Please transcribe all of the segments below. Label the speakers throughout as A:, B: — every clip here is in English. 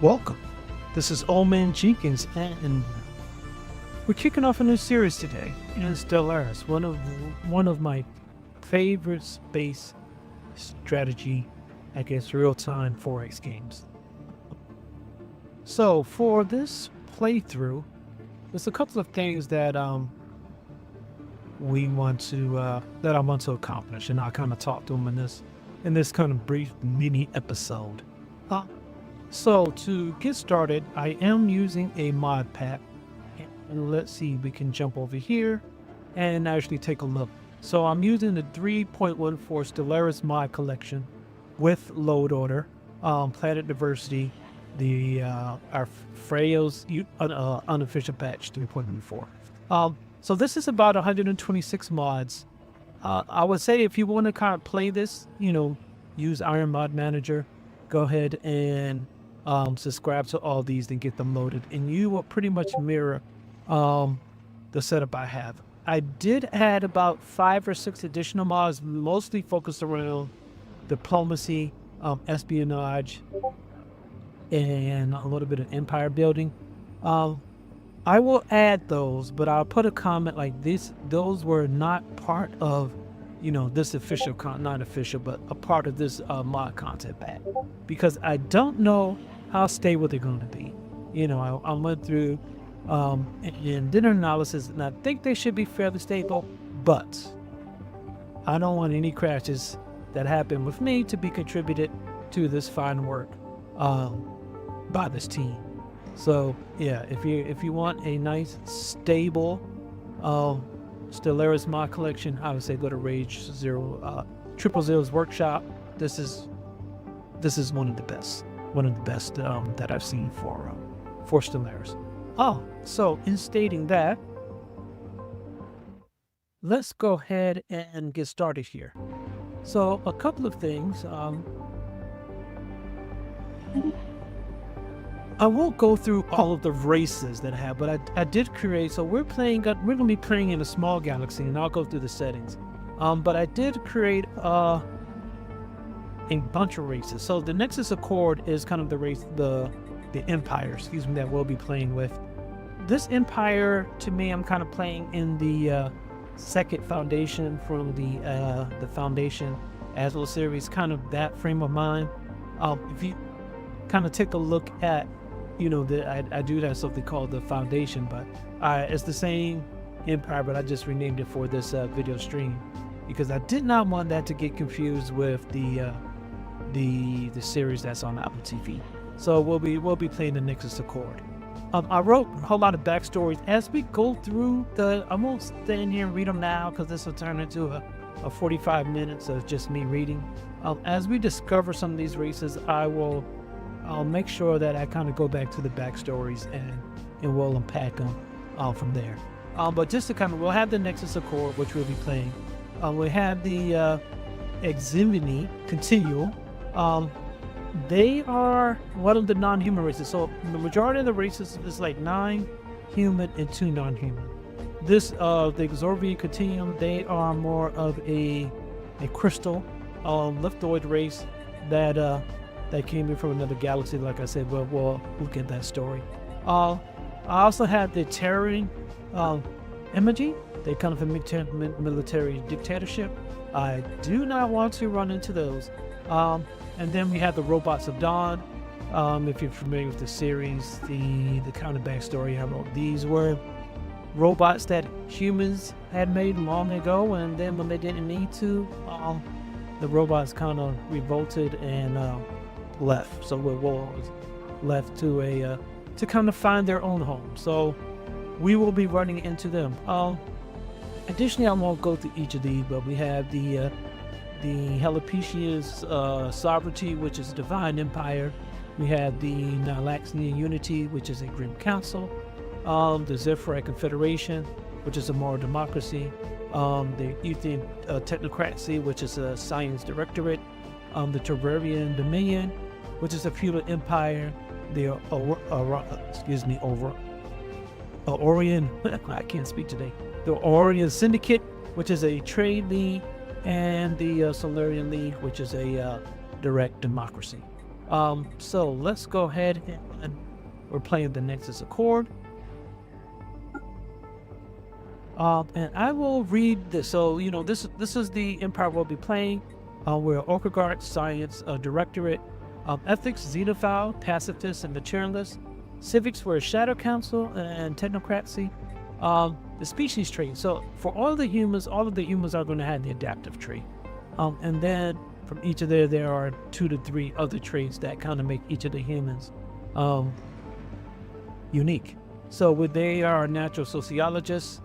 A: Welcome. This is Old Man Jenkins, and we're kicking off a new series today in Stellaris, one of my favorite space strategy, I guess, real-time 4X games. So for this playthrough, there's a couple of things that I want to accomplish, and I'll kind of talk to them in this kind of brief mini episode. So to get started, I am using a mod pack, and let's see, we can jump over here and actually take a look. So I'm using the 3.14 Stellaris mod collection with load order, planet diversity, the our Freya's unofficial patch 3.14. So this is about 126 mods. I would say if you want to kind of play this, use Iron Mod Manager, go ahead and subscribe to all these and get them loaded, and you will pretty much mirror the setup I have. I did add about 5 or 6 additional mods, mostly focused around diplomacy, espionage, and a little bit of empire building. I will add those, but I'll put a comment like this: those were not part of this official not official, but a part of this mod content pack, because I don't know how stable they're going to be. I went through and did an analysis, and I think they should be fairly stable, but I don't want any crashes that happen with me to be contributed to this fine work by this team. So yeah, if you want a nice stable Stellaris mod collection, I would say go to Rage 000's workshop. This is one of the best that I've seen for Stellaris. So in stating that, let's go ahead and get started here. So a couple of things. I won't go through all of the races that I have, but I did create. So we're going to be playing in a small galaxy, and I'll go through the settings. But I did create a bunch of races. So the Nexus Accord is kind of the race, the empire, that we'll be playing with. This empire, to me, I'm kind of playing in the second foundation from the Foundation Azul series, kind of that frame of mind. If you kind of take a look at, I do have something called the Foundation, but it's the same empire, but I just renamed it for this video stream because I did not want that to get confused with the series that's on Apple TV. So we'll be playing the Nexus Accord. I wrote a whole lot of backstories as we go through I won't stand here and read them now because this will turn into a 45 minutes of just me reading. As we discover some of these races, I'll make sure that I kind of go back to the backstories and we'll unpack them from there. But just to we'll have the Nexus Accord, which we'll be playing. We have the Eximini Continual. They are one of the non-human races. So the majority of the races is like 9 human and 2 non-human. This the Exorbian Continuum, they are more of a crystal leftoid race that came in from another galaxy, like I said, but we'll look at that story. I also have the Terran Emoji. They kind of a military dictatorship. I do not want to run into those. And then we have the Robots of Dawn. If you're familiar with the series, the kind of backstory I wrote, these were robots that humans had made long ago, and then when they didn't need to, the robots kind of revolted and left. So we're left to kind of find their own home. So we will be running into them. Additionally, I won't go through each of these, but we have the Helipetia's Sovereignty, which is a divine empire. We have the Nylaxian Unity, which is a grim council. The Zephyr Confederation, which is a moral democracy. The Euthian Technocracy, which is a science directorate. The Terrarian Dominion, which is a feudal empire. The Orion, I can't speak today. The Orion Syndicate, which is a trade league, and the Solarian League, which is a direct democracy. So let's go ahead and we're playing the Nexus Accord. And I will read this. So, this is the empire we'll be playing. We're orchestrate, science, directorate, ethics, xenophile, pacifist, and materialist. Civics, we're shadow council and technocracy. The species tree. So for all of the humans are going to have the adaptive tree. And then from each of there are 2 to 3 other traits that kind of make each of the humans unique. So they are natural sociologists.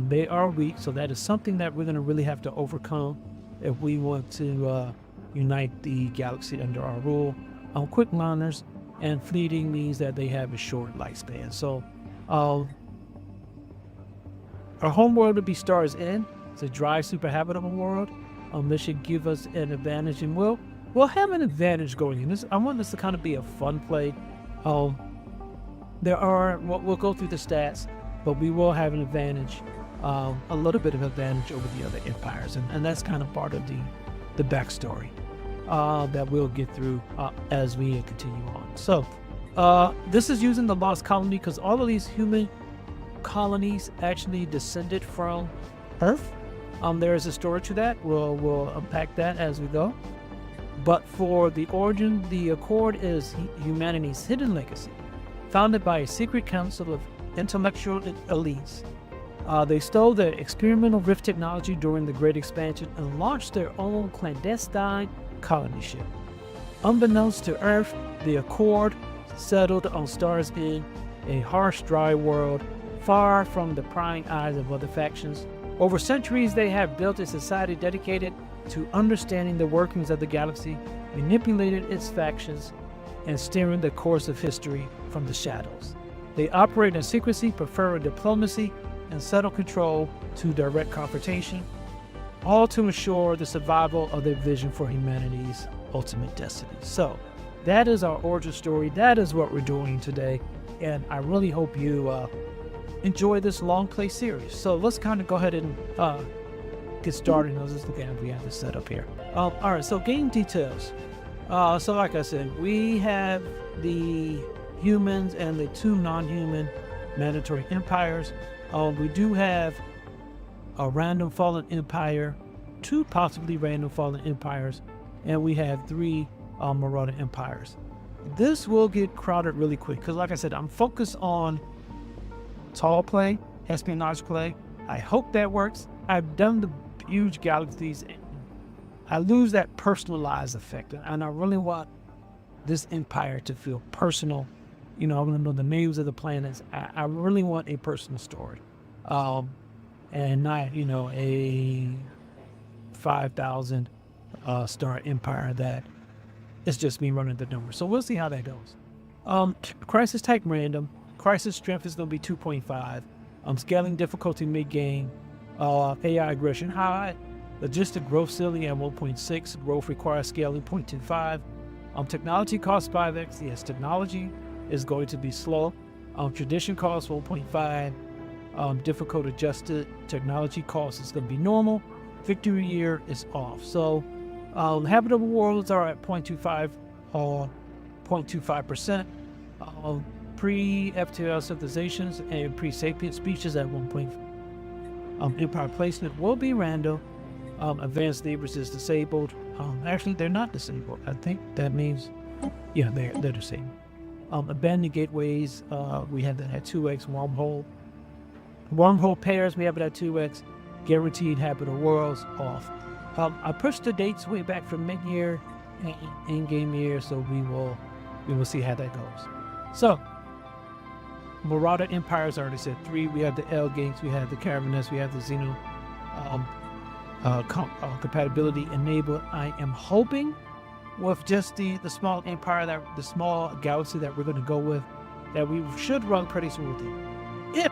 A: They are weak, so that is something that we're going to really have to overcome if we want to unite the galaxy under our rule. Quick learners, and fleeting means that they have a short lifespan. So our home world would be Stars End. It's a dry, super habitable world. This should give us an advantage, and we'll have an advantage going in. I want this to kind of be a fun play. We'll go through the stats, but we will have an advantage, a little bit of advantage over the other empires, and that's kind of part of the backstory that we'll get through as we continue on. So this is using the Lost Colony because all of these human colonies actually descended from Earth. There is a story to that. We'll unpack that as we go. But for the origin, the Accord is humanity's hidden legacy, founded by a secret council of intellectual elites. They stole the experimental rift technology during the Great Expansion and launched their own clandestine colony ship. Unbeknownst to Earth, the Accord settled on Stars End, a harsh, dry world, far from the prying eyes of other factions. Over centuries, they have built a society dedicated to understanding the workings of the galaxy, manipulating its factions, and steering the course of history from the shadows. They operate in secrecy, preferring diplomacy and subtle control to direct confrontation, all to ensure the survival of their vision for humanity's ultimate destiny. So that is our origin story. That is what we're doing today, and I really hope you enjoy this long play series. So let's kind of go ahead and get started. Let's just look at it. We have this set up here. All right, so game details. So like I said, we have the humans and the 2 non-human mandatory empires. We do have a random fallen empire, 2 possibly random fallen empires, and we have 3 marauder empires. This will get crowded really quick because, like I said, I'm focused on tall play, espionage play. I hope that works. I've done the huge galaxies. I lose that personalized effect, and I really want this empire to feel personal. I want to know the names of the planets. I really want a personal story, and not a 5,000 star empire that it's just me running the numbers. So we'll see how that goes. Crisis type random. Crisis strength is going to be 2.5. Scaling difficulty mid-game. AI aggression high. Logistic growth ceiling at 1.6. Growth requires scaling 0.25. Technology costs 5x. Yes, technology is going to be slow. Tradition costs 1.5. Difficult adjusted. Technology cost is going to be normal. Victory year is off. So habitable worlds are at 0.25 or 0.25%. Pre-FTL civilizations and pre-sapient species at 1.5. Empire placement will be random. Advanced neighbors is disabled. Actually, they're not disabled. I think that means, yeah, they're disabled. Abandoned gateways, we have that at 2x. Wormhole pairs, we have it at 2x. Guaranteed habitable worlds off. I pushed the dates way back from mid-year and in-game year, so we will see how that goes. So, Marauder empires, I already said 3. We have the L gates, we have the Caravaness, we have the Xeno compatibility enabled. I am hoping with just the small empire, the small galaxy that we're going to go with, that we should run pretty smoothly. If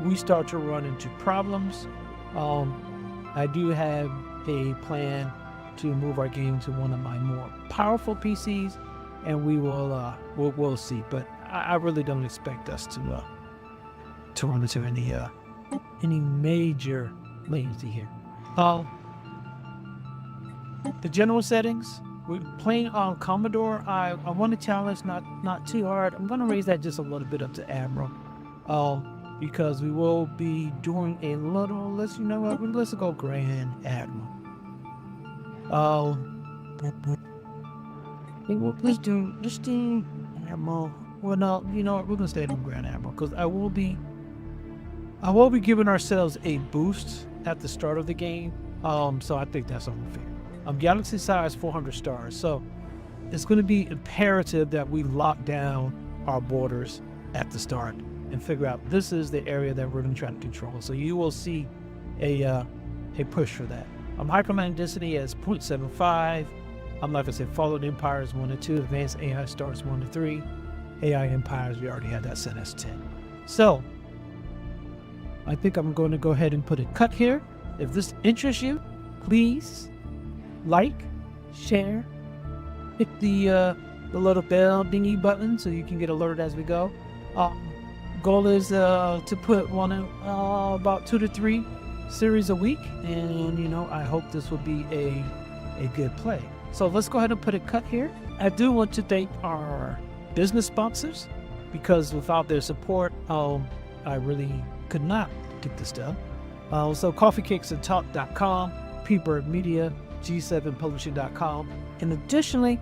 A: we start to run into problems, I do have a plan to move our game to one of my more powerful PCs, and we'll see. But I really don't expect us to run into any major latency here. The general settings, we're playing on Commodore. I want to challenge not too hard. I'm going to raise that just a little bit up to Admiral, because we will be doing a little. Let's go Grand Admiral. Let's do Admiral. Well, no, you know what? We're gonna stay on Grand Admiral because I will be giving ourselves a boost at the start of the game. So I think that's only fair. Galaxy size 400 stars. So it's going to be imperative that we lock down our borders at the start and figure out this is the area that we're going to try to control. So you will see a push for that. Hyperman density is 0.75. Like I said, followed empires 1 and 2, advanced AI stars 1 to 3, AI empires we already had that set as 10. So I think I'm going to go ahead and put a cut here. If this interests you, please like, share, hit the little bell dingy button so you can get alerted as we go. Goal is to put about 2 to 3 series a week, and I hope this will be a good play. So let's go ahead and put a cut here. I do want to thank our business sponsors, because without their support, I really could not get this done. So coffeecakesandtalk.com, P-Bird Media, G7publishing.com, and additionally,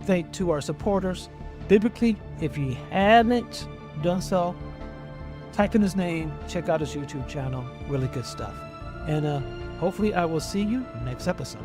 A: thank to our supporters. Biblically, if you haven't done so, type in his name, check out his YouTube channel, really good stuff. And hopefully I will see you next episode.